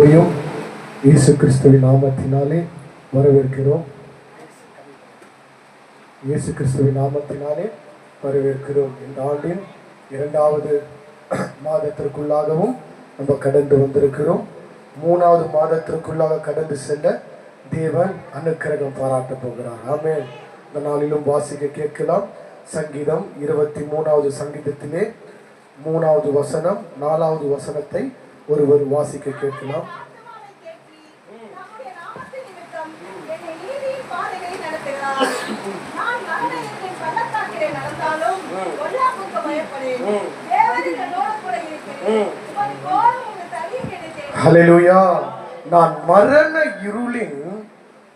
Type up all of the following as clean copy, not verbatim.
யாவரையும் இயேசு கிறிஸ்துவின் நாமத்தினாலே வரவேற்கிறோம். இயேசு கிறிஸ்துவின் நாமத்தினாலே வரவேற்கிறோம். இந்த ஆண்டின் 2வது மாதத்திற்குள்ளாகவும் நம்ம கடந்து வந்திருக்கிறோம். 3வது மாதத்திற்குள்ளாக கடந்து செல்ல தேவன் அனுக்கிரகம் பாராட்ட போகிறார். ஆமென். இந்த நாளிலும் வாசிக்க கேட்கலாம். சங்கீதம் 23வது சங்கீதத்திலே 3வது வசனம் 4வது வசனத்தை ஒருவர் வாசிக்க கேட்கலாம். ஹல்லேலூயா. நான் மரண இருளின்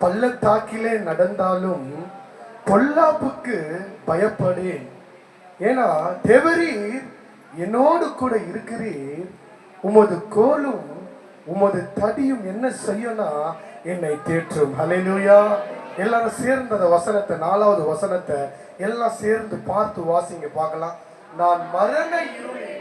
பள்ளத்தாக்கிலே நடந்தாலும் பொல்லாப்புக்கு பயப்படேன். ஏன்னா தேவரீர் என்னோடு கூட இருக்கிறீர். உமது கோலும் உமது தடியும் என்ன செய்யனா என்னை தேற்றும். ஹல்லேலூயா. எல்லாரும் சேர்ந்து அந்த வசனத்தை 4வது வசனத்தை எல்லாம் சேர்ந்து பார்த்து வாசிங்க பார்க்கலாம். நான் மரண இருளில்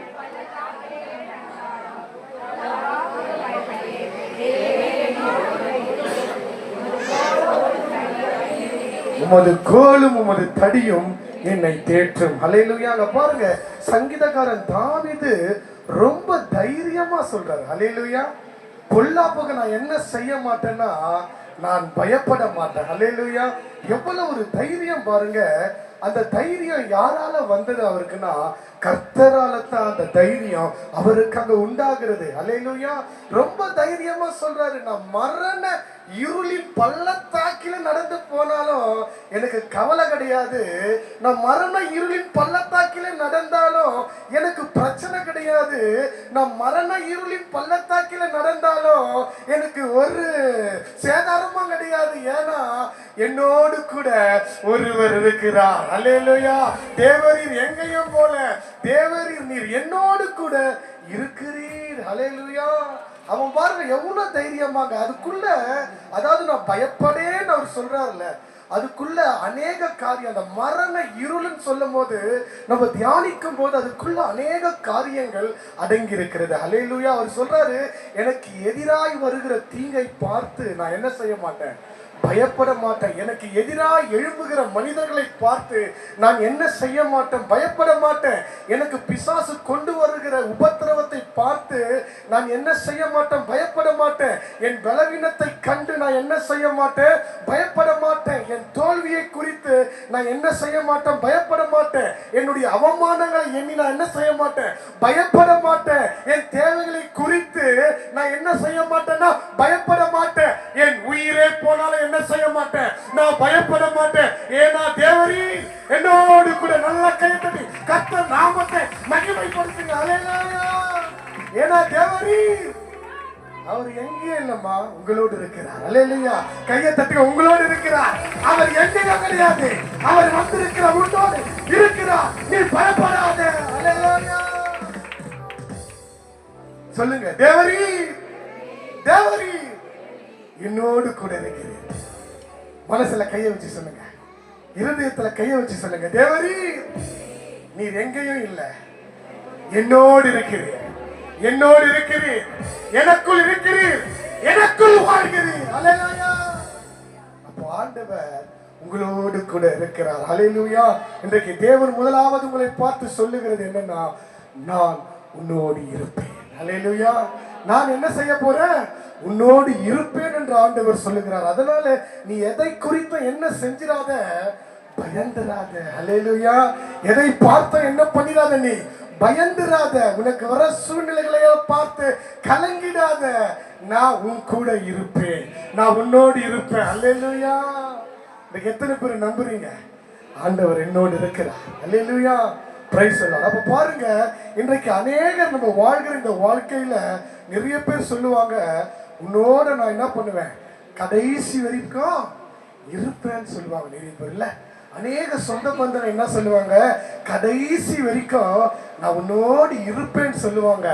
உமது கோலும் உமது தடியும் என்னை தேற்றும். ஹல்லேலூயா. பாருங்க, சங்கீதக்காரன் தாவீது ரொம்ப தைரியமா சொல்றாரு. ஹல்லேலூயா. பொல்லாப்புக்கு நான் என்ன செய்ய மாட்டேன்னா நான் பயப்பட மாட்டேன். ஹல்லேலூயா. எவ்வளவு ஒரு தைரியம் பாருங்க. அந்த தைரியம் யாரால வந்தது அவருக்குன்னா கர்த்தரால தான் அந்த தைரியம் அவருக்காக உண்டாகிறது. ஹல்லேலூயா. ரொம்ப தைரியமா சொல்றாரு, நான் மரண இருளின் பள்ளத்தாக்கில நடந்து போனாலும் எனக்கு கவலை கிடையாது. நான் மரண இருளின் பள்ளத்தாக்கில நடந்தாலும் எனக்கு பிரச்சனை கிடையாது. நான் மரண இருளின் பள்ளத்தாக்கில நடந்தாலும் எனக்கு ஒரு சேதாரமும் கிடையாது. ஏன்னா என்னோடு கூட ஒருவர் இருக்கிறார். அல்லேலூயா. தேவரீர் எங்கேயும் போல, தேவரீர் நீர் என்னோடு கூட இருக்கிறீர். அல்லேலூயா. அவன் பாருங்க எவ்வளவு தைரியமாங்க. அதுக்குள்ள அதாவது நான் பயப்படேன்னு அவர் சொல்றாருல்ல, அதுக்குள்ள அநேக காரியம். அந்த மரண இருள்னு சொல்லும் போது நம்ம தியானிக்கும் போது அதுக்குள்ள அநேக காரியங்கள் அடங்கி இருக்கிறது. ஹல்லேலூயா. அவர் சொல்றாரு, எனக்கு எதிராய் வருகிற தீங்கை பார்த்து நான் என்ன செய்ய மாட்டேன், பயப்பட மாட்டேன். எனக்கு எதிராக எழும்புகிற மனிதர்களை பார்த்து நான் என்ன செய்ய மாட்டேன், பயப்பட மாட்டேன். எனக்கு பிசாசு கொண்டு வருகிற உபத்திரவத்தை பார்த்து நான் என்ன செய்ய மாட்டேன், பயப்பட மாட்டேன். என் பலவீனத்தை கண்டு நான் என்ன செய்ய மாட்டேன், பயப்பட மாட்டேன். என் தோல்வியை குறித்து நான் என்ன செய்ய மாட்டேன், பயப்பட மாட்டேன். என்னுடைய அவமானங்களை எண்ணி நான் என்ன செய்ய மாட்டேன், பயப்பட மாட்டேன். என் தேவைகளை குறித்து நான் என்ன செய்ய மாட்டேன்னா பயப்பட மாட்டேன். என் உயிரே போனாலும் என்ன செய்ய மாட்டேன், நான் பயப்பட மாட்டேன். ஏன்னா தேவரீர் என்னோடு கூட. நல்ல கைத்தட்டி கர்த்தர் நாமத்தை மகிமைப்படுத்துங்க. அல்லேலூயா. ஏன்னா தேவரீர் அவர் எங்கே இல்லம்மா, உங்களோடு இருக்கிறார். அல்லேலூயா. கையை தட்டி உங்களோடு இருக்கிறார். அவர் எங்கேயும் கிடையாது. அவர் வந்திருக்கிற உன்னோடு இருக்கிறார். நீ பயப்படாத. அல்லேலூயா. சொல்லுங்க, தேவரீர் தேவரீர் என்னோடு கூட இருக்கிறேன். மனசுல கையை வச்சு சொல்லுங்க, இருதயத்துல கையை வச்சு சொல்லுங்க, தேவரீர் நீர் எங்கேயும் இல்ல, என்னோடு இருக்கிறீர். என்னோடு இருக்கிறீர், எனக்குள் இருக்கிறீர், எனக்குள் வாழ்கிறீர். அல்லேலூயா. அப்போ ஆண்டவர் உங்களோடு கூட இருக்கிறார். அல்லேலூயா. இன்றைக்கு தேவன் முதலாவது உங்களை பார்த்து சொல்லுகிறது என்னன்னா, நான் உன்னோடு இருப்பேன். அல்லேலூயா. நான் என்ன செய்ய போறேன், உன்னோடு இருப்பேன் என்று ஆண்டவர் சொல்லுகிறார். அதனால நீ எதை குறித்த என்ன செஞ்சிராத, பயந்துராத. அல்லேலூயா. எதை பார்த்த என்ன பண்ணிடாத, நீ பயந்துராத. உனக்கு வர சூழ்நிலைகளையோ பார்த்து கலங்கிடாத. நான் உன் கூட இருப்பேன், நான் உன்னோடு இருப்பேன். அல்லேலூயா. எத்தனை பேர் நம்புறீங்க ஆண்டவர் என்னோடு இருக்கிறார்? அல்லேலூயா. பிரைஸ் எல்லாம். அப்ப பாருங்க, இன்றைக்கு அநேகர் நம்ம வாழ்கிற இந்த வாழ்க்கையில நிறைய பேர் சொல்லுவாங்க, உன்னோட நான் என்ன பண்ணுவேன், கடைசி வரைக்கும் இருப்பேன்னு சொல்லுவாங்க. நிறைய பேர் இல்ல, அநேக சொந்த பந்தம் என்ன சொல்லுவாங்க, கடைசி வரைக்கும் நான் உன்னோடு இருப்பேன்னு சொல்லுவாங்க.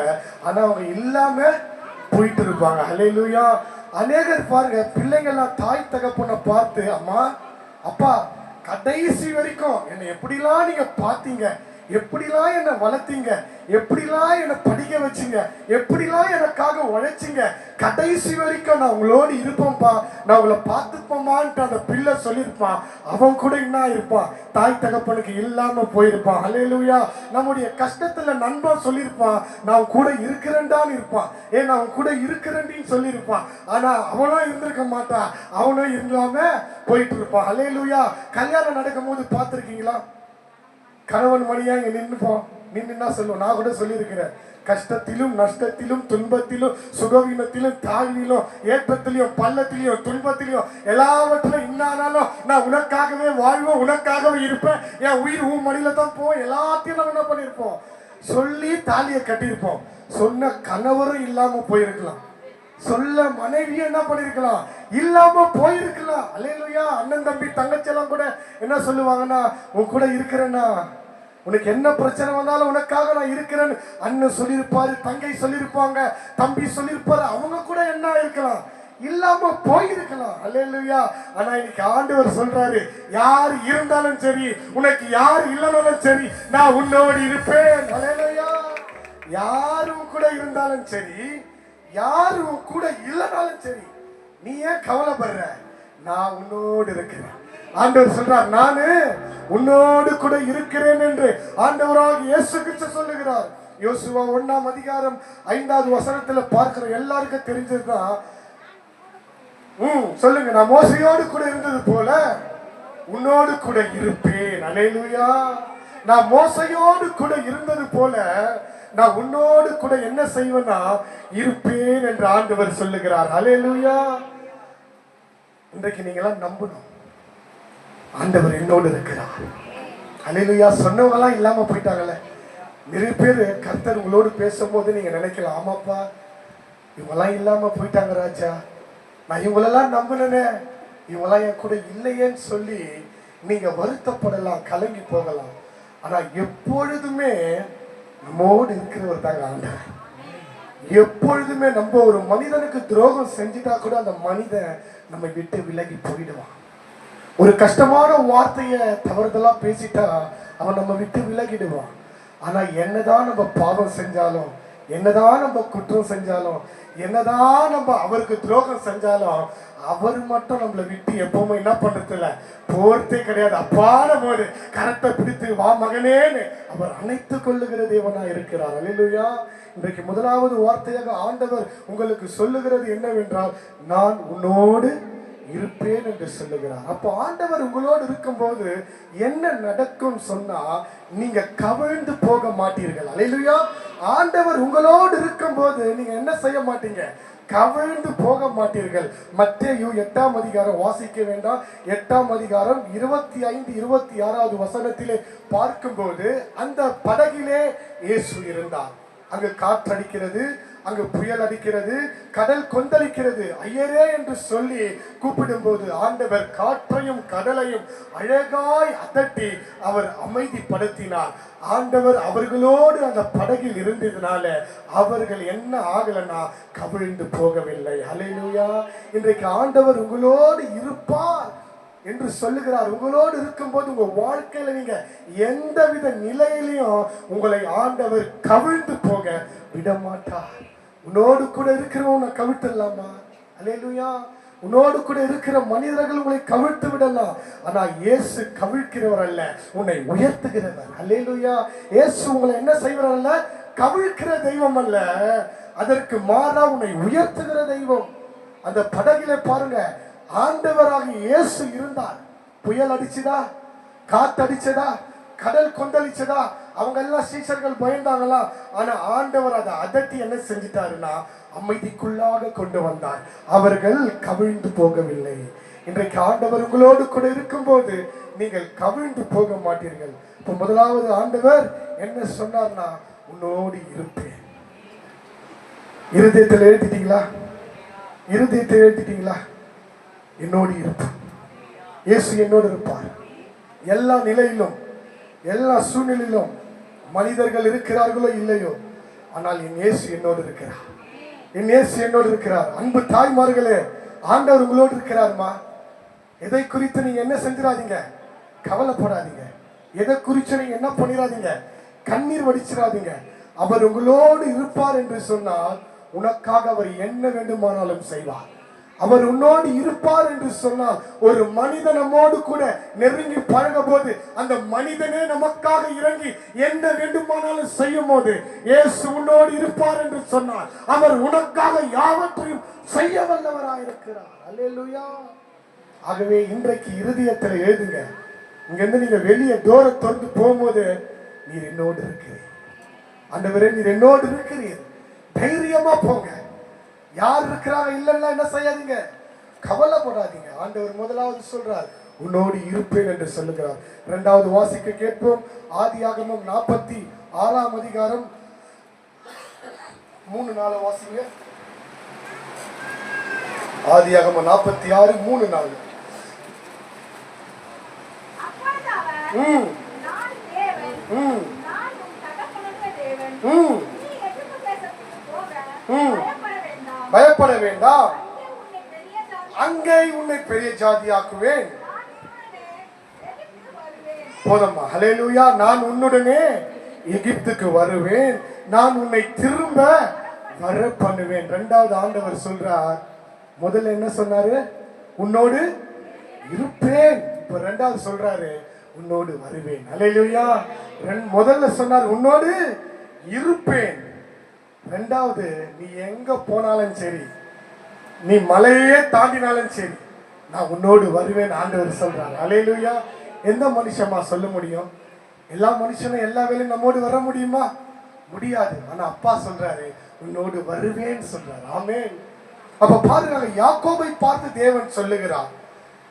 ஆனா அவங்க இல்லாம போயிட்டு இருப்பாங்க. ஹல்லேலூயா. அநேகர் பாருங்க, பிள்ளைங்கள்லாம் தாய் தகப்பனை பார்த்து, அம்மா அப்பா கடைசி வரைக்கும் என்னை எப்படிலாம் நீங்க பாத்தீங்க, எப்படிலாம் என்னை வளர்த்தீங்க, எப்படிலாம் என்னை படிக்க வச்சிங்க, எப்படிலாம் எனக்காக உழைச்சிங்க, கடைசி வரைக்கும் நான் உங்களோடு இருப்பேன்ப்பா, நான் உங்களை பார்த்துப்போமான்ட்டு அந்த பிள்ளை சொல்லியிருப்பான். அவன் கூட என்ன இருப்பான், தாய் தகப்பனுக்கு இல்லாம போயிருப்பான். அல்லேலூயா. நம்முடைய கஷ்டத்துல நண்பன் சொல்லியிருப்பான், நான் கூட இருக்கிறேன்டான்னு இருப்பான். நான் அவன் கூட இருக்கிறேன்னு சொல்லியிருப்பான். ஆனா அவனும் இருந்திருக்க மாட்டான், அவனும் இல்லாம போயிட்டு இருப்பான். அல்லேலூயா. கல்யாணம் நடக்கும் போது பார்த்துருக்கீங்களா? கணவன் மணியா இங்க நின்னுன்னா சொல்லுவோம். நான் கூட சொல்லியிருக்கிறேன், கஷ்டத்திலும் நஷ்டத்திலும் துன்பத்திலும் சுகவீனத்திலும் தாழ்விலும் ஏற்றத்திலையும் பள்ளத்திலையும் துன்பத்திலையும் எல்லாவற்றிலும் இன்னானாலும் நான் உனக்காகவே வாழ்வோம், உனக்காகவே இருப்பேன், என் உயிர் உன் மடியில தான் போவோம், எல்லாத்தையும் நம்ம என்ன பண்ணியிருப்போம், சொல்லி தாலியை கட்டியிருப்போம். சொன்ன கணவரும் இல்லாம போயிருக்கலாம், சொல்ல மனைவி என்ன பண்ணிருக்கலாம், இல்லாம போயிருக்கலாம். அல்லேலூயா. அண்ணன் தம்பி தங்கச்சி எல்லாம் கூட என்ன சொல்லுவாங்கன்னா, உன் கூட இருக்கிறேன்னா, உனக்கு என்ன பிரச்சனை வந்தாலும் உனக்காக நான் இருக்கிறேன்னு அண்ணன் சொல்லியிருப்பாரு, தங்கை சொல்லியிருப்பாங்க, தம்பி சொல்லியிருப்பாரு. அவங்க கூட என்ன இருக்கலாம், இல்லாம போயிருக்கலாம். அல்லேலூயா. ஆனா இன்னைக்கு ஆண்டவர் சொல்றாரு, யார் இருந்தாலும் சரி, உனக்கு யார் இல்லைனாலும் சரி, நான் உன்னோடு இருப்பேன். அல்லேலூயா. யாரும் கூட இருந்தாலும் சரி, யாரும் கூட இல்லைனாலும் சரி, நீ ஏன் கவலைப்படுற, நான் உன்னோடு இருக்கிறேன். ஆண்டவர் சொல்றார், நானு உன்னோடு கூட இருக்கிறேன் என்று ஆண்டவராக இயேசு கிறிஸ்து சொல்லுகிறார். யோசுவா 1ஆம் அதிகாரம் 5வது வசனத்துல பார்க்கிற எல்லாருக்கும் தெரிஞ்சதுதான். சொல்லுங்க, நான் மோசையோடு கூட இருந்தது போல உன்னோடு கூட இருப்பேன். அல்லேலூயா. நான் மோசையோடு கூட இருந்தது போல நான் உன்னோடு கூட என்ன செய்வேன்னா இருப்பேன் என்று ஆண்டவர் சொல்லுகிறார். அல்லேலூயா. இன்றைக்கு நீங்க எல்லாம் நம்பணும், ஆண்டவர் என்னோடு இருக்கிறார். அல்லேலூயா. சொன்னவங்க எல்லாம் இல்லாம போயிட்டாங்களே. நிறைய பேர் கர்த்தர் உங்களோடு பேசும்போது நீங்க நினைக்கலாம், ஆமாப்பா இவங்கெல்லாம் இல்லாம போயிட்டாங்க ராஜா, நான் இவங்களெல்லாம் நம்பினேனே, இவங்கெல்லாம் என் கூட இல்லையேன்னு சொல்லி நீங்க வருத்தப்படலாம், கலங்கி போகலாம். ஆனா எப்பொழுதுமே நம்மோடு இருக்கிறவர் தாங்க ஆண்டவர். எப்பொழுதுமே நம்ம ஒரு மனிதனுக்கு துரோகம் செஞ்சுட்டா கூட அந்த மனிதன் நம்ம விட்டு விலகி போயிடுவான். ஒரு கஷ்டமான வார்த்தைய தவறுதலா பேசிட்டா அவன் நம்ம விட்டு விலகிடுவான். ஆனா என்னதான் நம்ம பாவம் செஞ்சாலும், என்னதான் நம்ம குற்றம் செஞ்சாலும், என்னதான் நம்ம அவருக்கு துரோகம் செஞ்சாலும், அவர் மட்டும் நம்மளை விட்டு எப்பவுமே என்ன பண்றது இல்ல, போறதே கிடையாது. அப்பான போது கரத்தை பிடித்து வா மகனேன்னு அவர் அணைத்துக் கொள்ளுகிற தேவனா இருக்கிறார். அல்லேலூயா. இன்றைக்கு முதலாவது வார்த்தையாக ஆண்டவர் உங்களுக்கு சொல்லுகிறது என்னவென்றால், நான் உன்னோடு இருப்பேன் என்று சொல்லுகிறார். அப்போ ஆண்டவர் உங்களோடு இருக்கும் போது என்ன நடக்கும் சொன்னா, நீங்க கவிழ்ந்து போக மாட்டீர்கள். அல்லேலூயா. ஆண்டவர் உங்களோடு இருக்கும் போது நீங்க என்ன செய்ய மாட்டீங்க, கவிழ்ந்து போக மாட்டீர்கள். மத்தேயு 8ஆம் அதிகாரம் வாசிக்க வேண்டாம், 8ஆம் அதிகாரம் 25, 26வது வசனத்திலே பார்க்கும்போது, அந்த படகிலே இயேசு இருந்தார். அங்கு காற்றடிக்கிறது, அங்கு புயல் அடிக்கிறது, கடல் கொந்தளிக்கிறது. ஐயரே என்று சொல்லி கூப்பிடும் போது ஆண்டவர் காற்றையும் கடலையும் அழகாய் அதட்டி அவர் அமைதிப்படுத்தினார். ஆண்டவர் அவர்களோடு அந்த படகில் இருந்ததுனால அவர்கள் என்ன ஆகலன்னா கவிழ்ந்து போகவில்லை. அல்லேலூயா. இன்றைக்கு ஆண்டவர் உங்களோடு இருப்பார் என்று சொல்லுகிறார். உங்களோடு இருக்கும்போது உங்க வாழ்க்கையில நீங்க எந்தவித நிலையிலையும் உங்களை ஆண்டவர் கவிழ்ந்து போக விட மாட்டார். உன்னோடு கூட இருக்கிறவங்க கவிழ்த்தலாமா? அல்லேலூயா. உன்னோடு கூட இருக்கிற மனிதர்கள் உங்களை கவிழ்த்து விடலாம். ஆனா இயேசு கவிழ்க்கிறவர் அல்ல, உன்னை உயர்த்துகிறவர். அல்லேலூயா. இயேசு உங்களை என்ன செய்வார் அல்ல, கவிழ்க்கிற தெய்வம் அல்ல, அதற்கு மாறா உன்னை உயர்த்துகிற தெய்வம். அந்த படகிலே பாருங்க, ஆண்டவராக இயேசு இருந்தார். புயல் அடிச்சதா, காத்தடிச்சதா, கடல் கொந்தளிச்சதா, அவங்க எல்லாம் சீஷர்கள் பயந்தாங்களா? ஆனா ஆண்டவர் அதை அதட்டி என்ன செஞ்சிட்டாருன்னா அமைதிக்குள்ளாக கொண்டு வந்தார். அவர்கள் கவிழ்ந்து போகவில்லை. இன்றைக்கு ஆண்டவர் உங்களோடு கூட இருக்கும் போது நீங்கள் கவிழ்ந்து போக மாட்டீர்கள். இப்ப முதலாவது ஆண்டவர் என்ன சொன்னார்னா, உன்னோடு இருப்பேன். இருதயத்தில் எழுதிட்டீங்களா? இருதயத்தில் எழுதிட்டீங்களா? என்னோடு இருப்பார். இயேசு என்னோடு இருப்பார். எல்லா நிலையிலும், எல்லா சூழ்நிலையிலும் மனிதர்கள் இருக்கிறார்களோ இல்லையோ, ஆனால் என் இயேசு என்னோடு இருக்கிறார். என் இயேசு என்னோடு இருக்கிறார். அன்பு தாய்மார்களே, ஆண்டவர் உங்களோடு இருக்கிறார்மா. எதை குறித்து நீங்க என்ன செஞ்சிடாதீங்க, கவலைப்படாதீங்க. எதை குறித்து நீங்க என்ன பண்ணிடாதீங்க, கண்ணீர் வடிச்சிடாதீங்க. அவர் உங்களோடு இருப்பார் என்று சொன்னால் உனக்காக அவர் என்ன வேண்டுமானாலும் செய்வார். அவர் உன்னோடு இருப்பார் என்று சொன்னால் ஒரு மனிதன் நம்மோடு கூட நெருங்கி பழக போது அந்த மனிதனே நமக்காக இறங்கி என்ன வேண்டுமானாலும் செய்யும் போது இயேசு உன்னோடு இருப்பார் என்று சொன்னால் அவர் உனக்காக யாவற்றையும் செய்ய வல்லவராயிருக்கிறார். அல்லேலூயா. ஆகவே இன்றைக்கு இருதயத்தில் எழுதுங்க, இங்கிருந்து நீங்க வெளியே டோர திறந்து போகும்போது நீர் என்னோடு இருக்கிறீர் ஆண்டவரே, நீர் என்னோடு இருக்கிறீர். தைரியமா போங்க. யார் இருக்கிறாங்க இல்லைன்னா என்ன செய்யாதீங்க, கவலைப்படாதீங்க. ஆண்டவர் முதலாவது சொல்றார் உன்னோடு இருப்பேன் என்று சொல்லுகிறார். இரண்டாவது வாசிக்க கேட்போம். ஆதியாகமம் 46 அதிகாரம் 3-4 வாசிங்க. ஆதியாகமம் 46:3-4. பயப்பட வேண்டாம், அங்கே உன்னை பெரிய ஜாதியாக்குவேன். போதம்மா. ஹல்லேலூயா. நான் உன்னுடனே எகிப்துக்கு வருவேன், நான் உன்னை திரும்ப வர பண்ணுவேன். இரண்டாவது ஆண்டவர் சொல்றார். முதல்ல என்ன சொன்னாரு? உன்னோடு இருப்பேன். இப்ப இரண்டாவது சொல்றாரு உன்னோடு வருவேன். ஹல்லேலூயா. முதல்ல சொன்னார் உன்னோடு இருப்பேன். ரெண்டாவது, நீ எங்க போனாலும் சரி, நீ மலையே தாண்டினாலும் சரி, நான் உன்னோடு வருவேன் ஆண்டவர் சொல்றாரு. அல்லேலூயா. எந்த மனுஷமா சொல்ல முடியும்? எல்லா மனுஷனும் எல்லா வேலையும் நம்மோடு வர முடியுமா? முடியாது. ஆனா அப்பா சொல்றாரு உன்னோடு வருவேன்னு சொல்றாரு. ஆமென். அப்ப பாருங்க, யாக்கோபை பார்த்து தேவன் சொல்லுகிறார்.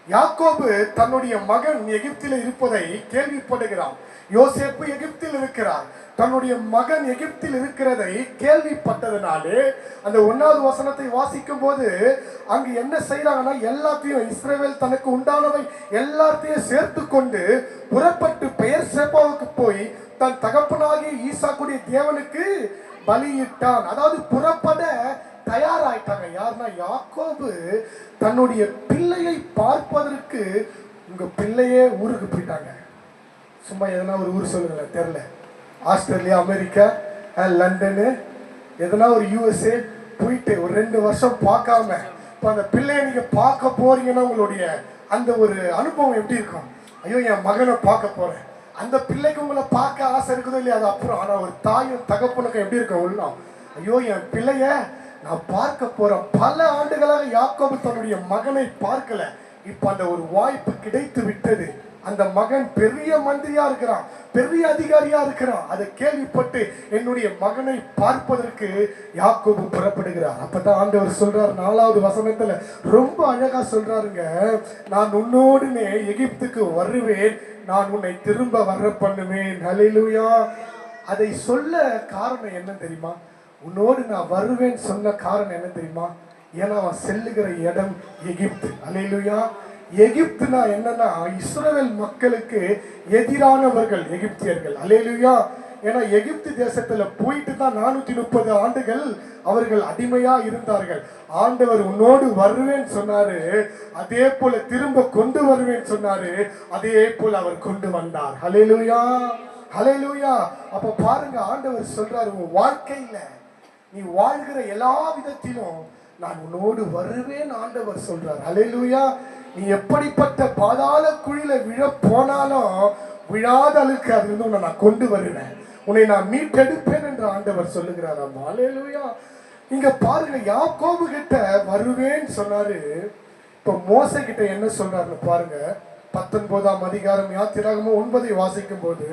யாக்கோபு தன்னுடைய மகன் எகிப்தில் இருப்பதை கேள்விப்படுகிறான். யோசேப்பு எகிப்தில் இருக்கிறார். தன்னுடைய மகன் எகிப்தில் இருக்கிறதை கேள்விப்பட்டதுனாலே அந்த 1வது வசனத்தை வாசிக்கும் போது அங்கு என்ன செய்யறாங்கன்னா, எல்லாத்தையும் இஸ்ரவேல் தனக்கு உண்டானவை எல்லாத்தையும் சேர்த்து கொண்டு புறப்பட்டு பெயர்சேபாவுக்கு போய் தன் தகப்பனாகிய ஈசாக்குடைய தேவனுக்கு பலியிட்டான். அதாவது புறப்பட தயாராயிட்டாங்க. யாருன்னா யாக்கோபு தன்னுடைய பிள்ளையை பார்ப்பதற்கு. உங்க பிள்ளையே ஊருக்கு போயிட்டாங்க. சும்மா எதனா ஒரு ஊர் சொல்லுங்களேன், தெரியல. ஆஸ்திரேலியா, அமெரிக்கா, லண்டனு, எதனா ஒரு USA போயிட்டு ஒரு 2 வருஷம் பார்க்காம இப்போ அந்த பிள்ளையை நீங்க பார்க்க போறீங்கன்னா உங்களுடைய அந்த ஒரு அனுபவம் எப்படி இருக்கும்? ஐயோ, என் மகனை பார்க்க போறேன். அந்த பிள்ளைக்கு உங்களை பார்க்க ஆசை இருக்குதோ இல்லையா, அது அப்புறம். ஆனா ஒரு தாயும் தகப்பனுக்கும் எப்படி இருக்கும் உள்ளம்? ஐயோ, என் பிள்ளைய நான் பார்க்க போறேன். பல ஆண்டுகளாக யாக்கோபு தன்னுடைய மகனை பார்க்கல. இப்ப அந்த ஒரு வாய்ப்பு கிடைத்து விட்டது. அந்த மகன் பெரிய மந்திரியா இருக்கிறான், பெரிய அதிகாரியா இருக்கிறான். அதை கேள்விப்பட்டு என்னுடைய மகனை பார்ப்பதற்கு யாக்கோபு புறப்படுகிறார். அப்பதான் ஆண்டவர் சொல்றார் 4வது வசனத்துல ரொம்ப அழகா சொல்றாருங்க. நான் உன்னோடுனே எகிப்துக்கு வருவேன், நான் உன்னை திரும்ப வர பண்ணுவேன். ஹல்லேலூயா. அதை சொல்ல காரணம் என்ன தெரியுமா? உன்னோடு நான் வருவேன் சொன்ன காரணம் என்ன தெரியுமா? ஏன்னா அவன் செல்லுகிற இடம் எகிப்து. ஹல்லேலூயா. எகிப்துனா என்னன்னா இஸ்ரவேல் மக்களுக்கு எதிரானவர்கள் எகிப்தியர்கள். அல்லேலூயா. ஏன்னா எகிப்து தேசத்துல போயிட்டு தான் 430 ஆண்டுகள் அவர்கள் அடிமையா இருந்தார்கள். ஆண்டவர் உன்னோடு வருவேன் சொன்னாரு, அதே போல திரும்ப கொண்டு வருவேன் சொன்னாரு, அதே போல அவர் கொண்டு வந்தார். அல்லேலூயா, அல்லேலூயா. அப்ப பாருங்க, ஆண்டவர் சொல்றாரு, உன் வாழ்க்கையில நீ வாழ்கிற எல்லா விதத்திலும் நான் உன்னோடு வருவேன் ஆண்டவர் சொல்றார். அல்லேலூயா. நீ எப்படிப்பட்ட பாதாள குழியில விழ போனாலும் விழாத அளவுக்கு அது வந்து உன்னை நான் கொண்டு வருவேன், உன்னை நான் மீட்டெடுப்பேன் என்று ஆண்டவர் சொல்லுகிறார். அல்லேலூயா. இங்க பாருங்க, யாக்கோபு கிட்ட வருவேன்னு சொன்னாரு. இப்ப மோசே கிட்ட என்ன சொல்றாருன்னு பாருங்க. 19ஆம் அதிகாரம் யாத்திராகமம் 9 வாசிக்கும் போது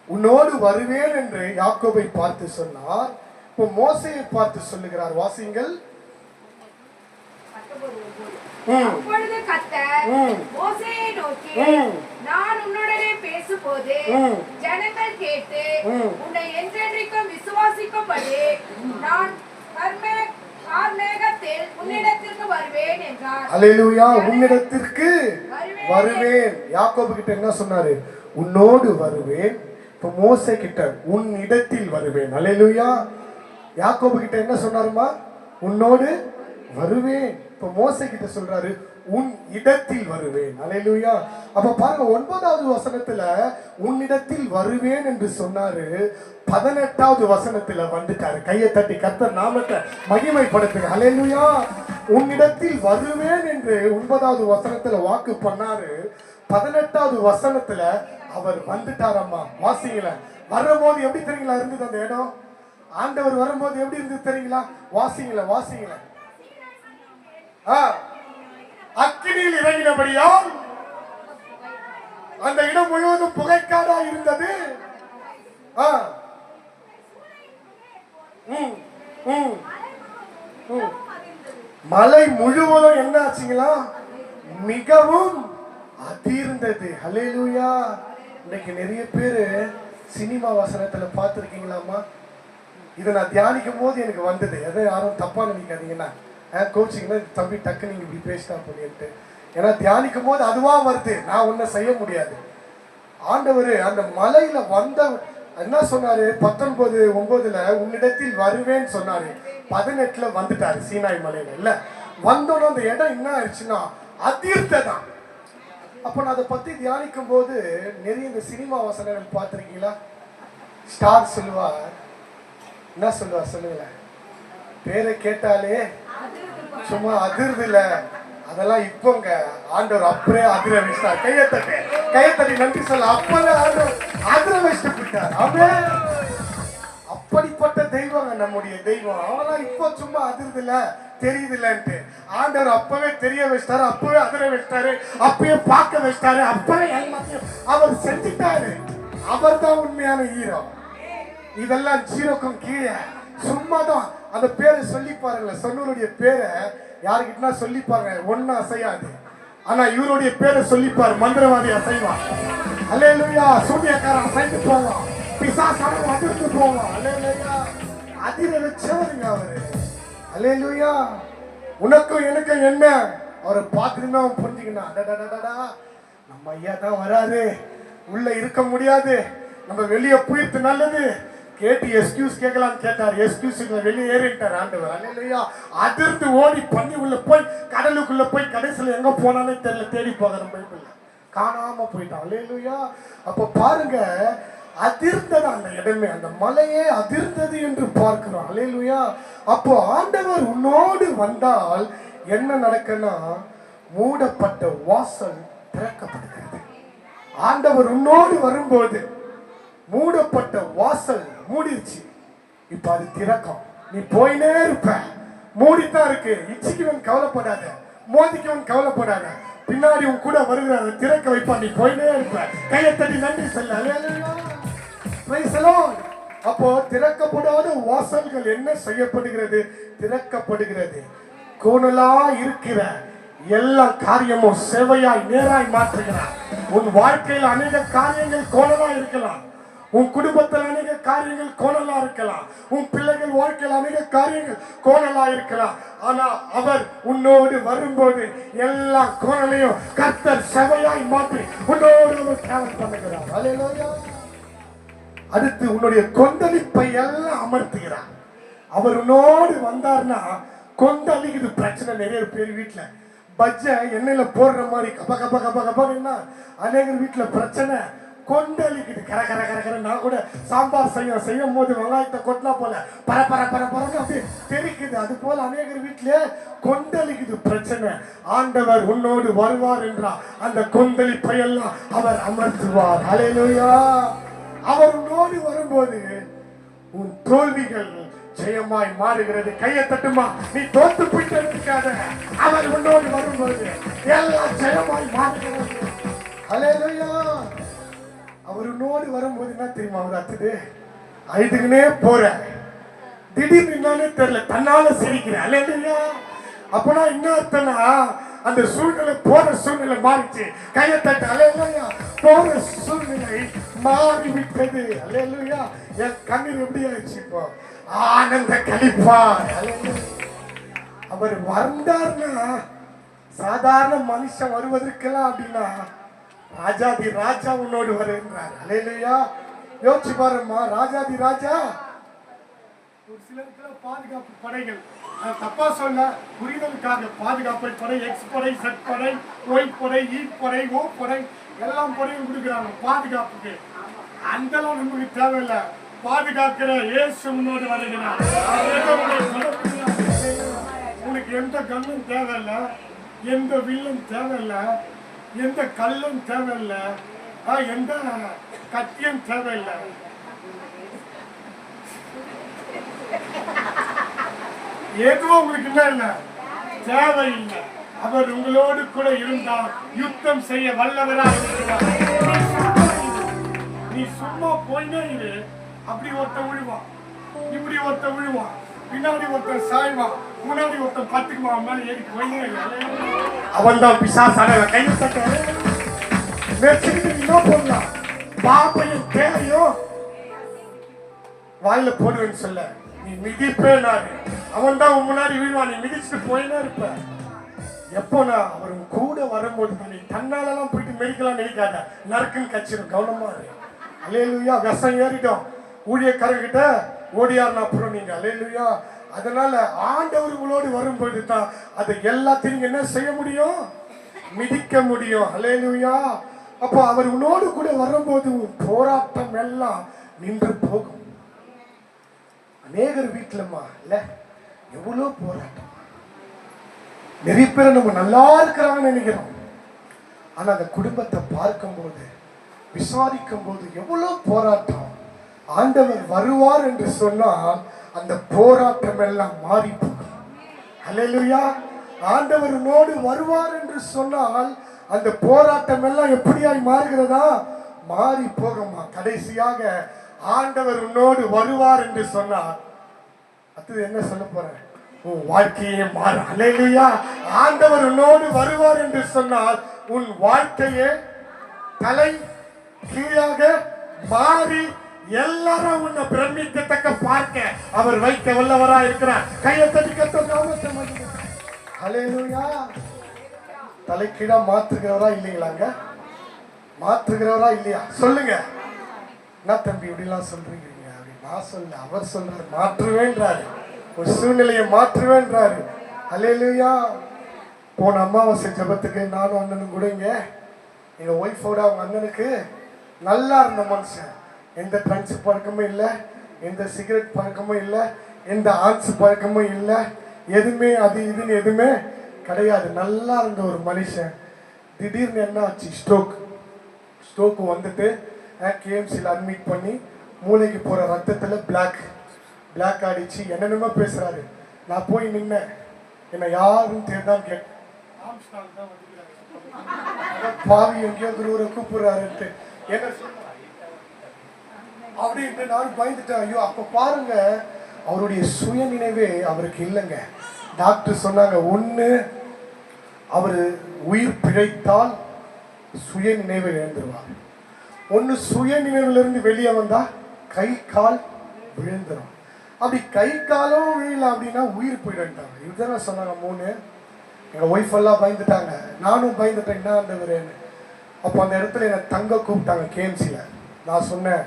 உன்னோடு வருவேன் என்று யாக்கோபை பார்த்து சொன்னார். இப்போ மோசேயை பார்த்து சொல்லுகிறார். வாசிங்கள். அப்பொழுது கர்த்தர் மோசேயை நோக்கி, நான் உன்னுடனே பேசும்போது ஜனங்கள் கேட்டு உன்னை என்றென்றைக்கும் விசுவாசிக்கும்படி நான் கார்மேகத்தில் உன்னிடத்திற்கு வருவேன் என்றார். அல்லேலூயா. உன்னிடத்திற்கு வருவேன். யாக்கோபு கிட்ட என்ன சொன்னாரு? உன்னோடு வருவேன். இப்ப மோசே கிட்ட உன் இடத்தில் வருவேன். அல்லேலூயா. யாக்கோபு கிட்ட என்ன சொன்னாருமா? உன்னோடு வருவேன். இப்ப மோசே கிட்ட சொல்றாரு, உன் இடத்தில் வருவேன். அல்லேலூயா. அப்ப பாருங்க 9வது வசனத்துல உன்னிடத்தில் வருவேன் என்று சொன்னாரு. 18வது வசனத்துல வந்துட்டாரு. கையை தட்டி கர்த்தர் நாமத்தை மகிமைப்படுத்துங்க. அல்லேலூயா. உன்னிடத்தில் வருவேன் என்று 9வது வசனத்துல வாக்கு பண்ணாரு. 18வது வசனத்துல அவர் வந்துட்டாரம்மா. வாசிங்கள வரும்போது எப்படி தெரியுங்களா இருந்தது அந்த இடம்? ஆண்டவர் வரும்போது எப்படி இருந்தது தெரியுங்களா? வாசிங்கள அக்கினியில் இறங்கினபடியால் அந்த இடம் முழுவதும் புகைக்காடா இருந்தது. மலை முழுவதும் என்ன ஆச்சுங்களா? மிகவும் அதிர்ந்தது. ஹல்லேலூயா. இன்னைக்கு நிறைய பேரு சினிமா வசனத்துல பார்த்துருக்கீங்களாமா? இதை நான் தியானிக்கும் போது எனக்கு வந்தது. எதை யாரும் தப்பா நினைக்காதீங்கன்னா கோச்சிங்கன்னா தம்பி டக்கு நீங்க இப்படி பேசிட்டா பண்ணிட்டு. ஏன்னா தியானிக்கும் போது அதுவா வருது, நான் ஒன்னும் செய்ய முடியாது. ஆண்டவர் அந்த மலையில வந்த என்ன சொன்னாரு? 19:9 உன்னிடத்தில் வருவேன்னு சொன்னாரு. 18 வந்துட்டாரு சீனாய் மலையில. இல்ல வந்தோட அந்த இடம் என்ன ஆயிடுச்சுன்னா அதிர்ந்ததான். அப்ப நான் அதை பத்தி தியானிக்கும் போது நிறைய இந்த சினிமா வசனங்கள் பார்த்திருக்கீங்களா? ஸ்டார் சொல்லுவார், என்ன சொல்லுவார் சொல்லுங்க, பேரை கேட்டாலே சும்மா அதிர்து இல்ல, அதெல்லாம் இப்போங்க ஆண்டவர் அப்படியே அதிர வச்சிட்டார். கையத்தட்டி நன்றி சொல்ல. அப்பவே ஆண்டவர் அதிர வச்சுட்டு போயிட்டார். அப்படிப்பட்ட தெய்வங்க நம்முடைய தெய்வம். அவெல்லாம் இப்போ சும்மா அதிர்து இல்ல தெரியுது இல்லன்ட்டு ஆண்டவர் அப்பவே தெரிய வச்சிட்டாரு, அப்பவே அதிர வச்சிட்டாரு, அப்பவே பார்க்க வச்சிட்டாரு, அப்பவே எல்லாத்தையும் அவர் செஞ்சுட்டாரு. அவர் தான் உண்மையான ஹீரோ. இதெல்லாம் ஜீரோக்கும் கீழே சும்மாதான். அந்த பேரை சொல்லி பாருங்களேன். சொன்னவருடைய பேரை யாருக்கிட்டனா சொல்லி பாருங்க, ஒன்னும் அசையாது. ஆனா இவருடைய பேரை சொல்லிப்பாரு, மந்திரவாதி அசைவான். அல்லேலூயா. சூனியக்காரன் அசைந்து போவான், பிசாசாரம் அதிர்ந்து போவான். அல்லேலூயா. அதிர வச்சவருங்க அவரு. அல்லேலூயா. உனக்கும் எனக்கும் என்ன? அவரை பார்த்துன்னா புரிஞ்சுக்கணும். நம்ம ஐயா தான் வராது, உள்ள இருக்க முடியாது, நம்ம வெளியே போயிட்டு நல்லது கேட்டு எஸ்கியூஸ் கேட்கலான்னு கேட்டார். எஸ்கியூஸ் வெளியே ஏறிட்டார் ஆண்டவர். அல்லேலூயா. அதிர்ந்து ஓடி பண்ணி உள்ள போய் கடலுக்குள்ள போய் கடைசியில் எங்க போனானே தெரியல, தேடி போகிற பைபிள்ல காணாம போயிட்டான். அல்லேலூயா. அப்ப பாருங்க, அதிர்ந்தது அந்த இடமே, அந்த மலையே அதிர்ந்தது என்று பார்க்கிறோம். அல்லேலூயா. அப்போ ஆண்டவர் உன்னோடு வந்தால் என்ன நடக்குன்னா மூடப்பட்ட வாசல் திறக்கப்படுகிறது. ஆண்டவர் உன்னோடு வரும்போது மூடப்பட்ட வாசல் மூடிடுச்சு, இப்ப அது திறக்கும். நீ போயினே இருப்ப, மூடித்தான் இருக்கு. இச்சிக்குவன் கவலைப்படாத, மோதிக்குவன் கவலைப்படாத, பின்னாடி உன் கூட வருகிற திறக்க வைப்பான். நீ போயினே இருப்ப. கையை தட்டி நன்றி சொல்ல. அப்போ திறக்கப்படாத வாசல்கள் என்ன செய்யப்படுகிறது? திறக்கப்படுகிறது. கோணலா இருக்கிற எல்லா காரியமும் செவையாய் நேராய் மாற்றுகிறார். உன் வாழ்க்கையில் அநேக காரியங்கள் கோணலா இருக்கலாம், உன் குடும்பத்தில் அநேக காரியங்கள் கோணலா இருக்கலாம், உன் பிள்ளைகள் வாழ்க்கையில் அநேக காரியங்கள் கோணலா இருக்கலாம். ஆனா அவர் உன்னோடு வரும்போது எல்லா கோணலையும் கர்த்தர் செவையாய் மாற்றி உன்னோடு டிராவல் பண்ணுகிறார். அல்லேலூயா. அடுத்து உன்னுடைய கொந்தளிப்பை எல்லாம் அமர்த்துகிறார். அவர் உன்னோடு வந்தார்னா கொந்தளிக்குது பிரச்சனை. நிறைய பேர் வீட்டுல பஜ்ஜ எண்ணெயில போடுற மாதிரி கப கப கப கபன்னா அநேகர் வீட்டுல பிரச்சனை கொந்தளிக்குது. கர கர கர கர. நான் கூட சாம்பார் செய்யும் போது வெங்காயத்தை கொட்டினா போல பர பர பர பரன்னு அப்படியே தெரிக்குது. அது போல அநேகர் வீட்டிலே கொந்தளிக்குது பிரச்சனை. ஆண்டவர் உன்னோடு வருவார் என்றால் அந்த கொந்தளிப்பை எல்லாம் அவர் அமர்த்துவார். அல்லேலூயா. அவர் உன்னோடு வரும்போது உன் தோல்விகள் ஜெயமாய் மாறுகிறது. கையை தட்டுமா. நீ தோத்து போயிட்டு இருக்காத, அவர் உன்னோடு வரும்போது எல்லாம் ஜெயமாய் மாறுகிறது. அல்லேலூயா. அவர் உன்னோடு வரும்போது என்ன தெரியுமா அவர் அத்துது? அழுதுக்குனே போற, திடீர்னு என்னன்னு தெரியல, தன்னால சிரிக்கிற. அல்லேலூயா. அப்பனா என்ன அர்த்தம்னா அந்த சூழ்நிலை போற சூழ்நிலை மாறிச்சு. கையை தட்டு. அல்லேலூயா. போற சூழ்நிலை மாறிவிட்டது. அல்லேலூயா. என் கண்ணீர் எப்படி ஆயிடுச்சு? இப்போ ஆனந்த கழிப்பா. அவர் வந்தார்னா சாதாரண மனுஷன் வருவதற்கெல்லாம் அப்படின்னா ராஜாதி ராஜா உன்னோடு வருகிறார். அல்லேலூயா. யோசிச்சு பாருமா, ராஜாதி ராஜா ஒரு சிலருக்குள்ள பாதுகாப்பு படைகள், தப்பா சொல்ல, புரிதலுக்காக பாதுகாப்பு படை, எக்ஸ் படை, செட் படை, ஒய் படை, ஈ படை, ஓ படை, எல்லாம் படையும் கொடுக்குறாங்க பாதுகாப்புக்கு. அந்தெல்லாம் நமக்கு தேவையில்லை. பாதுகாக்கிற இயேசு முன்னோடு வருகிறார். உனக்கு எந்த கண்ணும் தேவையில்லை, எந்த வில்லும் தேவையில்லை, எந்த கல்லும் தேவையில்லை, எந்த கத்தியும் தேவையில்லை. எதுவும் உங்களுக்கு என்ன இல்லை, தேவையில்லை. அவர் உங்களோடு கூட இருந்தால் யுத்தம் செய்ய வல்லவராக இருக்கிறார். நீ சும்மா போயினே இரு. அப்படி ஒருத்தன் விழுவான், இப்படி ஒருத்தன் விழுவான், பின்னாடி ஒருத்தன் சாய்வான், முன்னாடி ஒருத்தன் பத்துக்குவான், மேலே ஏறி போயினே இரு. அவன் தான் பிசாசான கையை தட்ட என்ன போடலாம். பாப்பையும் பேரையும் வாயில போடுவேன்னு சொல்ல, நீ மிதிப்பே நாடு. அவன் தான் முன்னாடி விழுவான், நீ மிதிச்சுட்டு போயினே இருப்ப. எப்போ நான் அவர் கூட வரும்போது நீ தன்னாலலாம் போயிட்டு மெடிக்கலாம் நினைக்காத, நறுக்குன்னு கச்சிடும். கவனமா இரு. அல்லேலூயா. விஷம் ஏறிட்டோம் ஊழியக்காரர்கிட்ட ஓடியாருனா அப்புறம் நீங்க. அல்லேலூயா. அதனால ஆண்டவர் உங்களோடு வரும்போது தான் அதை எல்லாத்தையும் என்ன செய்ய முடியும், மிதிக்க முடியும். அல்லேலூயா. அப்போ அவர் உன்னோடு கூட வரும்போது போராட்டம் எல்லாம் நின்று போகும். அநேகர் வீட்டுலமா இல்ல எவ்வளோ போராட்டம். நிறைய பேர் நம்ம நல்லா இருக்கிறாங்கன்னு நினைக்கிறோம். ஆனா அந்த குடும்பத்தை பார்க்கும்போது, விசாரிக்கும் போது எவ்வளவு போராட்டம். ஆண்டவர் வருவார் என்று சொன்னால் அந்த போராட்டம் எல்லாம் மாறி போகும். அல்லேலூயா. ஆண்டவர் உன்னோடு வருவார் என்று சொன்னால் அந்த போராட்டம் எல்லாம் எப்படியாய் மாறுகிறதா, மாறி போகுமா. கடைசியாக ஆண்டவர் உன்னோடு வருவார் என்று சொன்னார், அது என்ன சொல்ல போறேன், உன் வாழ்க்கையே மாறும். அல்லேலூயா. ஆண்டவர் உன்னோடு வருவார் என்று சொன்னால் உன் வாழ்க்கையே தலை கீழாக மாறி எல்லாரும் உன்னை பிரமிக்கத்தக்க பார்க்க அவர் வைக்க வல்லவரா இருக்கிறார். கையை தட்டி கர்த்தர் நாமத்தை மகிமைப்படுத்துங்கள். அல்லேலூயா. தலை கீழா மாற்றுகிறவரா இல்லைங்களாங்க, மாற்றுகிறவரா இல்லையா சொல்லுங்க. என்ன தம்பி இப்படிலாம் சொல்றீங்க? நான் சொல்ல, அவர் சொல்றாரு மாற்றுவேன்றாரு, ஒரு சூழ்நிலையை மாற்றுவேன்றாரு. அல்லேலூயா. போன அமாவாசை ஜபத்துக்கு நானும் அண்ணனும் கூட இங்க எங்க ஒய்ஃபோட அவங்க அண்ணனுக்கு நல்லா இருந்த மனுஷன். எந்த ட்ரங்க்ஸ் பழக்கமும் இல்லை, எந்த சிகரெட் பழக்கமும் இல்லை, எந்த ஆன்ஸ் பழக்கமும் இல்லை, எதுவுமே அது இதுன்னு எதுவுமே கிடையாது. நல்லா இருந்த ஒரு மனுஷன் திடீர்னு என்ன ஆச்சு, ஸ்ட்ரோக்கு வந்துட்டு கேஎம்சியில் அட்மிட் பண்ணி மூளைக்கு போகிற ரத்தத்தில் பிளாக் ஆடிச்சு. என்னென்னமோ பேசுகிறாரு. நான் போய் நின்னேன், என்னை யாரும் தேர்தான் கேட்டேன். பாவி எங்கேயோ குருவரை கூப்பிடுறாருன்ட்டு என்ன அப்படின்ட்டு நானும் பயந்துட்டேன். ஐயோ, அப்போ பாருங்க அவருடைய சுய நினைவே அவருக்கு இல்லைங்க. டாக்டர் சொன்னாங்க, ஒன்று அவர் உயிர் பிழைத்தால் சுய நினைவை இழந்துருவார், ஒன்று சுய நினைவிலிருந்து வெளியே வந்தா கை கால் விழுந்துடும். அப்படி கை காலும் விழல அப்படின்னா உயிர் போயிட்டாங்க. இதுதானே சொன்னாங்க. 3 எங்கள் ஒய்ஃப் எல்லாம் பயந்துட்டாங்க, நானும் பயந்துட்டேன். என்ன ஆண்டவரேன்னு. அப்போ அந்த இடத்துல என்னை தங்க கூப்பிட்டாங்க கேஎம்சியில். நான் சொன்னேன்,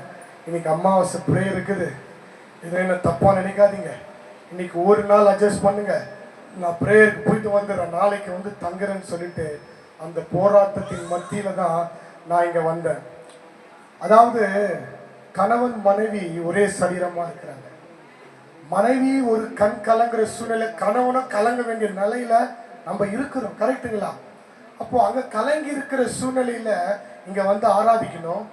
இன்னைக்கு அமாவாசை ப்ரேயர் இருக்குது, இதை என்ன தப்பாக நினைக்காதீங்க, இன்னைக்கு ஒரு நாள் அட்ஜஸ்ட் பண்ணுங்க, நான் ப்ரேயருக்கு போயிட்டு வந்துடுறேன், நாளைக்கு வந்து தங்குறேன்னு சொல்லிட்டு அந்த போராட்டத்தின் மத்தியில் தான் நான் இங்கே வந்தேன். அதாவது கணவன் மனைவி ஒரே சரீரமாக இருக்கிறாங்க. மனைவி ஒரு கண் கலங்குற சூழ்நிலை, கணவனும் கலங்க வேண்டிய நிலையில நம்ம இருக்கிறோம். கரெக்டுங்களா? அப்போ அங்க கலங்கி இருக்கிற சூழ்நிலையில இங்க வந்து ஆராதிக்கணும்,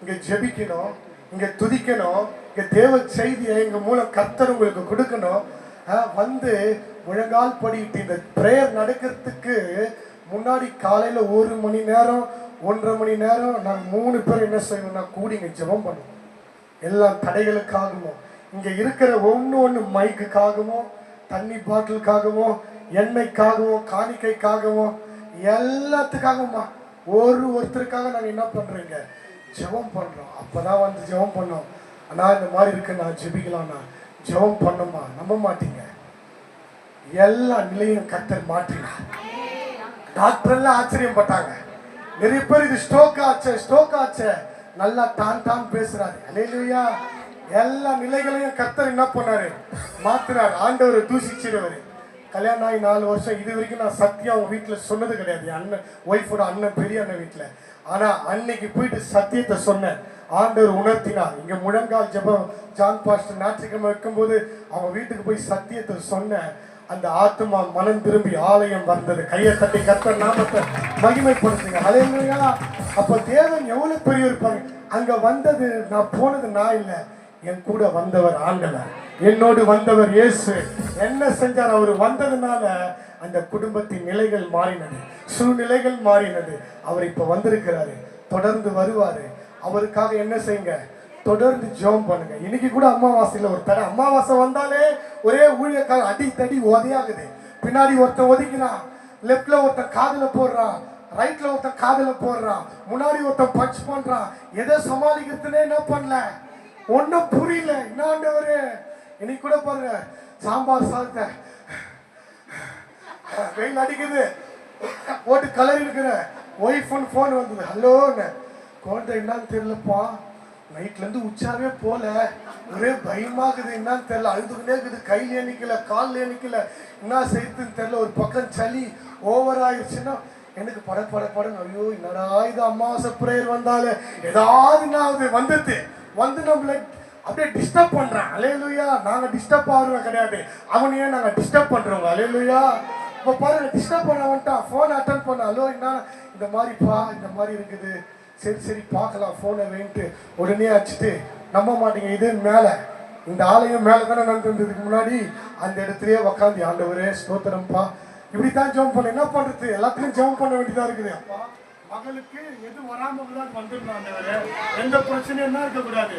இங்க ஜெபிக்கணும், இங்க துதிக்கணும், இங்க தேவ செய்தியை எங்க மூலம் கர்த்தர் உங்களுக்கு கொடுக்கணும். வந்து முழங்கால் படிட்டு இந்த பிரேயர் நடக்கிறதுக்கு முன்னாடி காலையில 1 மணி நேரம் 1.5 மணி நேரம் நாங்கள் 3 பேர் என்ன செய்வோம்னா கூடிங்க ஜெபம் பண்ணுவோம். எல்லா தடைகளுக்காகவும், இங்க இருக்கிற ஒன்று மைக்குக்காகவும், தண்ணி பாட்டிலுக்காகவும், எண்ணெய்க்காகவும், காணிக்கைக்காகவும், எல்லாத்துக்காகவுமா ஒருத்தருக்காக நாங்கள் என்ன பண்றீங்க ஜெபம் பண்றோம். அப்பதான் வந்து ஜெபம் பண்ணோம். ஆனா இந்த மாதிரி இருக்கு, நான் ஜெபிக்கலாம்னா ஜெபம் பண்ணுமா, நம்ப மாட்டீங்க, எல்லா நிலையும் கர்த்தர் மாற்றினார். டாக்டர் எல்லாம் ஆச்சரியப்பட்டாங்க. நிறைய பேர் இது ஸ்ட்ரோக் ஆச்சு நல்லா டான் பேசுறாரு. அல்லேலூயா. எல்லா நிலைகளையும் கர்த்தர் என்ன பண்ணாரு? மாத்தினார். ஆண்டவர் தூசிச்சிருவாரு. கல்யாணம் ஆகி 4 வருஷம் இது வரைக்கும் நான் சத்தியம் அவங்க வீட்டில் சொன்னது கிடையாது. என் அண்ணன் ஒய்ஃபோட அண்ணன் பெரிய அண்ணன் வீட்டில். ஆனால் அன்னைக்கு போயிட்டு சத்தியத்தை சொன்னேன். ஆண்டவர் உணர்த்தினார். இங்கே முழங்கால் ஜெபம் ஜான் பாஸ்டர் ஞாயிற்றுக்கிழமை வைக்கும்போது அவங்க வீட்டுக்கு போய் சத்தியத்தை சொன்னேன். அந்த ஆத்மா மனம் திரும்பி ஆலயம் வந்தது. கையை தட்டி கர்த்தர் நாமத்தை மகிமைப்படுத்துங்க. ஹல்லேலூயா. அப்போ தேவன் எவ்வளவு பெரிய இருப்பாங்க. அங்க வந்தது நான் போனது நான் இல்லை, என் கூட வந்தவர் ஆண்டவர், என்னோடு வந்தவர் இயேசு. என்ன செஞ்சார்? அவர் வந்ததுனால அந்த குடும்பத்தின் நிலைகள் மாறினது, சூழ்நிலைகள் மாறினது. அவர் இப்ப வந்திருக்கிறாரு, தொடர்ந்து வருவாரு. அவருக்காக என்ன செய்யுங்க? தொடர்ந்து ஜெபம் பண்ணுங்க. இன்னைக்கு கூட அமாவாசையில் ஒரு தடவை அமாவாசை வந்தாலே ஒரே ஊழியக்கார அடி தடி உதையாகுது. பின்னாடி ஒருத்தன் ஒதுக்கிறான், லெப்ட்ல ஒருத்தன் காதுல போடுறான், ரைட்ல ஒருத்தன் காதுல போடுறான், முன்னாடி ஒருத்தன் பஞ்ச் பண்றான். எதை சமாளிக்கிறதுனே என்ன பண்ணல, ஒன்னும் புரியல. என்ன ஆண்டவரே, இன்னைக்கு கூட பாருங்க சாம்பார் சாதத்தை வெயில் அடிக்குது, போட்டு கலர் இருக்கிற ஒய்ஃப் போன் வந்தது. ஹலோன்னு குழந்தை என்னன்னு தெரியலப்பா, நைட்ல இருந்து உச்சாவே போல, ஒரே பயமாகுது, என்னன்னு தெரியல, அழுதுகிட்டே இருக்குது, கையிலே நிக்கல காலிலே நிக்கல, என்ன செய்யுதுன்னு தெரியல. ஒரு பக்கம் சளி ஓவர் ஆயிடுச்சுன்னா எனக்கு படன்னு, ஐயோ என்னடா இது அமாவாசை பிரேயர் வந்தாலே ஏதாவது வந்து நம்மளை அப்படியே டிஸ்டர்ப் பண்றான். அல்லேலூயா. நாங்க டிஸ்டர்ப் ஆகுறோம் கிடையாது, அவனையே நாங்க டிஸ்டர்ப் பண்றோங்க. அல்லேலூயா. இப்போ பாருங்க, டிஸ்டர்ப் பண்ண வந்துட்டான், போன் அட்டன் பண்ண, ஹலோ என்ன இந்த மாதிரிப்பா, இந்த மாதிரி இருக்குது, சரி பார்க்கலாம் போனை வேண்ட்டு உடனே அடிச்சுட்டு, நம்ப மாட்டீங்க, இது மேலே இந்த ஆலயம் மேலே தானே நடந்ததுக்கு முன்னாடி அந்த இடத்துலயே உக்காந்து, ஆண்டவரே ஸ்தோத்திரம்ப்பா, இப்படித்தான் ஜெபம் பண்ண. என்ன பண்றது, எல்லாத்தையும் ஜெபம் பண்ண வேண்டியதா இருக்குது. அப்பா மகளுக்கு எது வராம வந்துடணும் ஆண்டவரே, எந்த பிரச்சனையும் என்ன இருக்கக்கூடாது.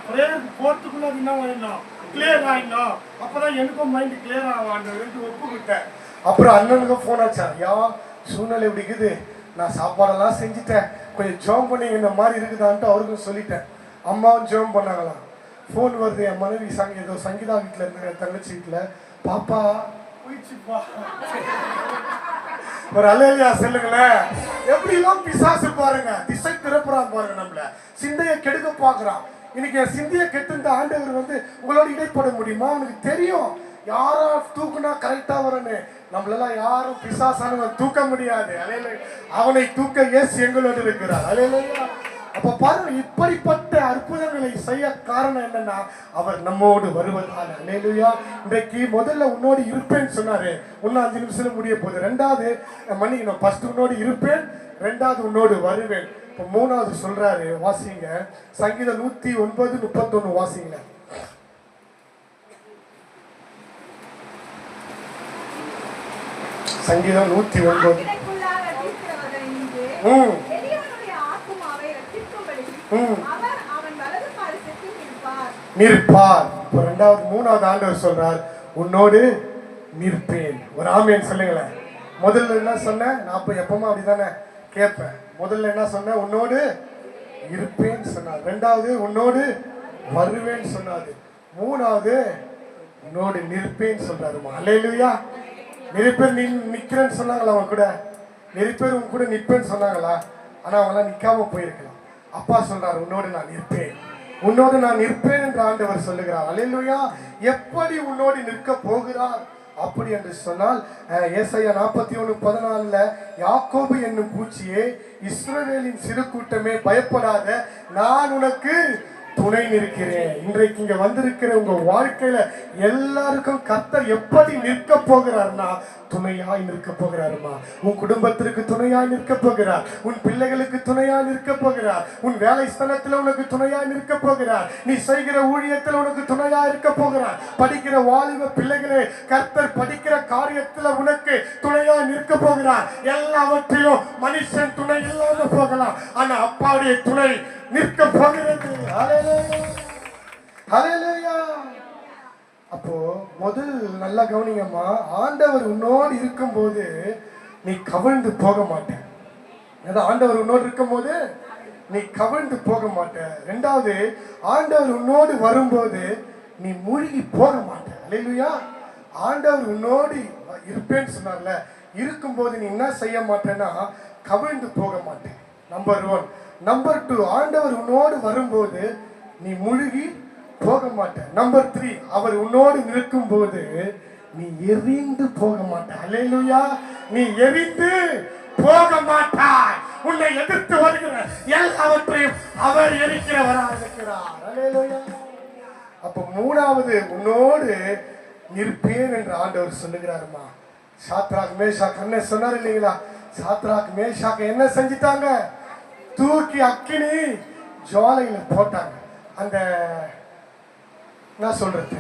பிரேயருக்கு போறதுக்குள்ள என்ன ஆயிடணும், கிளியர் ஆயிடணும். அப்பதான் எனக்கும் மைண்ட் கிளியர் ஆகும் ஆண்டவரே ஒப்புக்கிட்டேன். அப்புறம் அண்ணனுக்கு போன் ஆச்சா, ஐயா சூழ்நிலை இப்படி இருக்குது, நான் சாப்பாடெல்லாம் செஞ்சுட்டேன், கொஞ்சம் ஜெபம் பண்ணி இந்த மாதிரி இருக்குதான்ட்டு அவருக்கும் சொல்லிட்டேன். அம்மாவும் ஜெபம் பண்ணாங்களாம். ஃபோன் வருது, என் மனைவி ஏதோ சங்கீதா வீட்டில் இருந்தாங்க, என் தங்கச்சி வீட்டில், பாப்பா போயிடுச்சுப்பா. ஒரு அல்லேலூயா சொல்லுங்களேன். எப்படிலாம் பிசாசு பாருங்க, திசை திறப்புறான் பாருங்க, நம்மள சிந்தையை கெடுக்க பாக்குறான். இன்னைக்கு என் சிந்தையை கெட்டு ஆண்டவர் உங்களோட இடைப்பட முடியுமா? அவனுக்கு தெரியும் யாரா தூக்குனா கரெக்டா வரன்னு. நம்மளெல்லாம் யாரும் பிசாசானவன் தூக்க முடியாது. அவனை தூக்க இயேசு எங்களோடு இருக்கிறார். அல்லேலூயா. அப்ப பாருங்க, இப்படிப்பட்ட அற்புதங்களை செய்ய காரணம் என்னன்னா அவர் நம்மோடு வருவதால். அல்லேலூயா. இன்றைக்கு முதல்ல உன்னோடு இருப்பேன்னு சொன்னாரு, இன்னும் 5 நிமிஷத்துல முடிய போகுது. ரெண்டாவது மன்னிக்கணும், ஃபர்ஸ்ட் உன்னோடு இருப்பேன், ரெண்டாவது உன்னோடு வருவேன். இப்போ மூணாவது சொல்றாரு, வாசிங்க சங்கீதம் 109:31 வாசிங்க. சங்கீதம் 109. நிற்பார். இப்போ மூணாவது ஆண்டவர் சொல்றார், உன்னோடு நிற்பேன். ஒரு ஆமேன் சொல்லுங்களேன். முதல்ல என்ன சொன்னேன், நான் இப்ப எப்பவுமே அப்படிதானே கேட்பேன். முதல்ல என்ன சொன்ன, உன்னோடு இருப்பேன்னு சொன்னார். ரெண்டாவது உன்னோடு வருவேன்னு சொன்னாரு. மூணாவது உன்னோடு நிற்பேன்னு சொல்றாருமா. அல்லேலூயா. நிறைய பேர் நிக்கிறேன்னு சொன்னாங்களா, அவங்க கூட நிறைய பேர் உங்க கூட நிற்பேன்னு சொன்னாங்களா, ஆனா அவங்களாம் நிக்காம போயிருக்கலாம். அப்பா சொல்றாரு, உன்னோடு நான் நிற்பேன், உன்னோடு நான் நிற்பேன் என்று ஆண்டவர் சொல்லுகிறார். அல்லேலூயா. எப்படி உன்னோடு நிற்க போகிறார் அப்படி என்று சொன்னால், ஏசாயா 41:14 யாக்கோபு என்னும் பூச்சியே, இஸ்ரவேலின் சிறு கூட்டமே பயப்படாத, நான் உனக்கு துணை நிற்கிறேன். இன்றைக்கு இங்க வந்திருக்கிற உங்க வாழ்க்கையில எல்லாருக்கும் கர்த்தர் எப்படி நிற்க போகிறார்னா துணையாய் நிற்க போகிறாருமா. உன் குடும்பத்திற்கு துணையாய் நிற்க போகிறார், உன் பிள்ளைகளுக்கு துணையாய் நிற்க போகிறார், உன் வேலை ஸ்தலத்தில் உனக்கு துணையாய் நிற்க போகிறார், நீ செய்கிற ஊழியத்தில் உனக்கு துணையாய் இருக்க போகிறார். படிக்கிற வாலிப பிள்ளைகளே, கர்த்தர் படிக்கிற காரியத்தில் உனக்கு துணையாய் நிற்க போகிறார். எல்லாவற்றிலும் மனுஷன் துணை இல்லாம போகலாம், ஆனா அப்பாவுடைய துணை நிற்க போகிறது. ஹல்லேலூயா. அப்போ முதல் நல்லா கவனிங்கம்மா, ஆண்டவர் உன்னோடு இருக்கும் போது நீ கவிழ்ந்து போக மாட்ட. ஆண்டவர் உன்னோடு இருக்கும் போது நீ கவிழ்ந்து போக மாட்ட. ரெண்டாவது, ஆண்டவர் உன்னோடு வரும்போது நீ மூழ்கி போக மாட்ட. அல்லேலூயா. ஆண்டவர் உன்னோடு இருப்பேன்னு சொன்னார்ல, இருக்கும்போது நீ என்ன செய்ய மாட்டேன்னா கவிழ்ந்து போக மாட்டேன். நம்பர் 1. நம்பர் 2, ஆண்டவர் உன்னோடு வரும்போது நீ முழுகி போக மாட்ட. நம்பர் 3, அவர் உன்னோடு நிற்கும் போது நீ எரிந்து போக மாட்டாய். அல்லேலூயா. நீ எரிந்து போக மாட்டாய். உன்னை எதிர்த்து வருகிற எல்லாவற்றையும் அவர் எரிக்கிறவராக இருக்கிறார். அல்லேலூயா. அப்ப 3வது உன்னோடு நிற்பேன் என்று ஆண்டவர் சொல்லுகிறாருமா. சாத்ராக் மேஷாக் அண்ணன் சொன்னார் இல்லைங்களா? சாத்ராக் மேஷாக் என்ன செஞ்சிட்டாங்க? தூக்கி அக்கினி ஜுவாலையில போட்டாங்க. அந்த என்ன சொல்றது,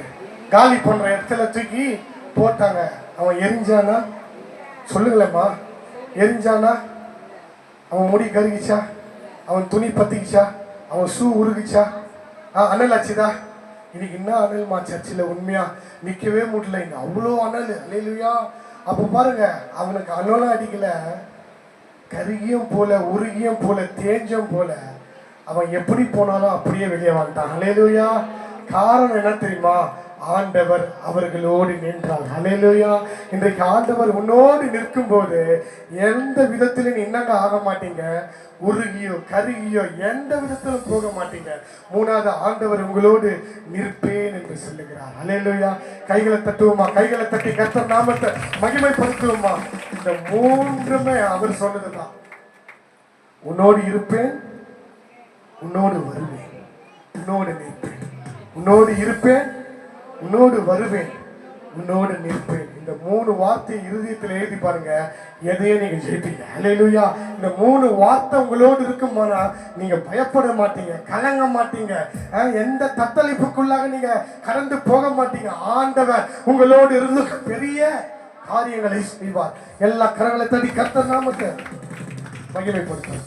காலி பண்ற இடத்துல தூக்கி போட்டாங்க. அவன் எரிஞ்சானா? சொல்லுங்களேம்மா. எரிஞ்சானா? அவன் முடி கருகிச்சா? அவன் துணி பத்திக்கிச்சா? அவன் ஷூ உருகிச்சா? அனல் ஆச்சுதா? இன்னைக்கு என்ன அனல்மா சர்ச்சில், உண்மையா நிற்கவே முடியல, இங்க அவ்வளோ அனல். அல்லேலூயா. அப்போ பாருங்க, அவனுக்கு அனலும் அடிக்கல, கருகியும் போல, உருகியும் போல, தேஞ்சும் போல, அவன் எப்படி போனாலும் அப்படியே வெளியே வந்துட்டான். அல்லேலூயா. காரணம் என்ன தெரியுமா? ஆண்டவர் அவர்களோடு நின்றார். அல்லேலூயா. இன்றைக்கு ஆண்டவர் உன்னோடு நிற்கும் போது எந்த விதத்திலும் என்னங்க ஆக மாட்டீங்க, உருகியோ கருகியோ எந்த விதத்திலும் போக மாட்டீங்க. 3வது ஆண்டவர் உங்களோடு நிற்பேன் என்று சொல்லுகிறார். அல்லேலூயா. கைகளை தட்டுவோமா? கைகளை தட்டி கர்த்தர் நாமத்தை மகிமைப்படுத்துவோமா? இந்த 3மே அவர் சொன்னதுதான். உன்னோடு இருப்பேன், உன்னோடு வருவேன், உன்னோடு நிற்பேன். உன்னோடு இருப்பேன், உன்னோடு வருவேன், உன்னோடு நிற்பேன். இந்த 3 வார்த்தை இருதயத்தில் எழுதி பாருங்க, எதையும் நீங்க ஜெயிப்பீங்க. அல்லேலூயா. இந்த 3 வார்த்தை உங்களோடு இருக்குமானா நீங்க பயப்பட மாட்டீங்க, கலங்க மாட்டீங்க, எந்த தத்தளிப்புக்குள்ளாக நீங்க கடந்து போக மாட்டீங்க. ஆண்டவர் உங்களோடு இருந்து பெரிய காரியங்களை செய்வார். எல்லா கரங்களை தட்டி கர்த்தர் நாமத்தை மகிமைப்படுத்தும்.